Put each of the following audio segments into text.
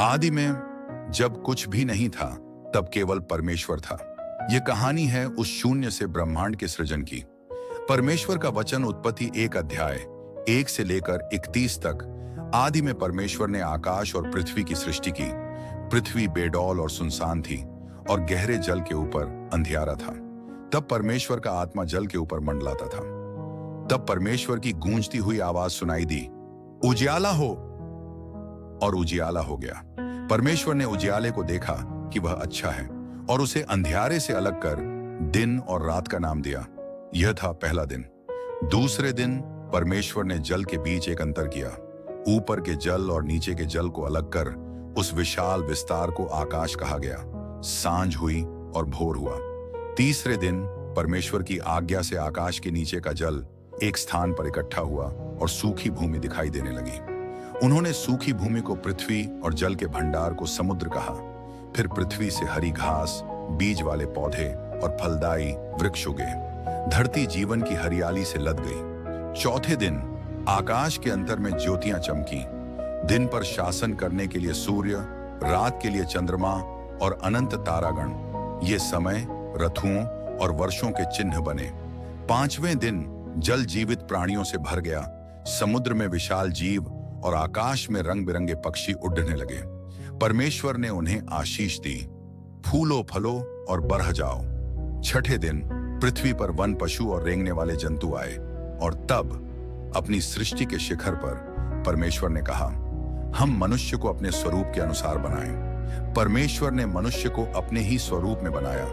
आदि में जब कुछ भी नहीं था, तब केवल परमेश्वर था। यह कहानी है उस शून्य से ब्रह्मांड के सृजन की। परमेश्वर का वचन उत्पत्ति 1 अध्याय 1 से लेकर 31 तक। आदि में परमेश्वर ने आकाश और पृथ्वी की सृष्टि की। पृथ्वी बेडौल और सुनसान थी और गहरे जल के ऊपर अंधियारा था। तब परमेश्वर का आत्मा जल के ऊपर मंडलाता था। तब परमेश्वर की गूंजती हुई आवाज सुनाई दी, उजियाला हो। और उजियाला हो गया। परमेश्वर ने उजियाले को देखा कि वह अच्छा है और उसे अंधियारे से अलग कर दिन और रात का नाम दिया। यह था पहला दिन। दूसरे दिन परमेश्वर ने जल के बीच एक अंतर किया। ऊपर के जल और नीचे के जल को अलग कर उस विशाल विस्तार को आकाश कहा गया। सांझ हुई और भोर हुआ। तीसरे दिन परमेश्वर की आज्ञा से आकाश के नीचे का जल एक स्थान पर इकट्ठा हुआ और सूखी भूमि दिखाई देने लगी। उन्होंने सूखी भूमि को पृथ्वी और जल के भंडार को समुद्र कहा। फिर पृथ्वी से हरी घास, बीज वाले पौधे और फलदायी वृक्ष उगे। धरती जीवन की हरियाली से लद गई। चौथे दिन आकाश के अंतर में ज्योतियां चमकी। दिन पर शासन करने के लिए सूर्य, रात के लिए चंद्रमा और अनंत तारागण। ये समय, ऋतुओं और वर्षों के चिन्ह बने। पांचवें दिन जल जीवित प्राणियों से भर गया। समुद्र में विशाल जीव और आकाश में रंग बिरंगे पक्षी उड़ने लगे। परमेश्वर ने उन्हें आशीष दी, फूलो फलो और बढ़ जाओ। छठे दिन पृथ्वी पर वन पशु और रेंगने वाले जंतु आए। और तब अपनी सृष्टि के शिखर पर परमेश्वर ने कहा, हम मनुष्य को अपने स्वरूप के अनुसार बनाएं। परमेश्वर ने मनुष्य को अपने ही स्वरूप में बनाया,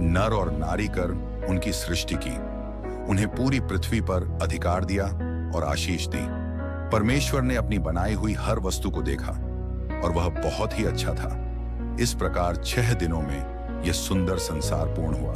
नर और नारी कर उनकी सृष्टि की। उन्हें पूरी पृथ्वी पर अधिकार दिया और आशीष दी। परमेश्वर ने अपनी बनाई हुई हर वस्तु को देखा और वह बहुत ही अच्छा था। इस प्रकार 6 दिनों में यह सुंदर संसार पूर्ण हुआ।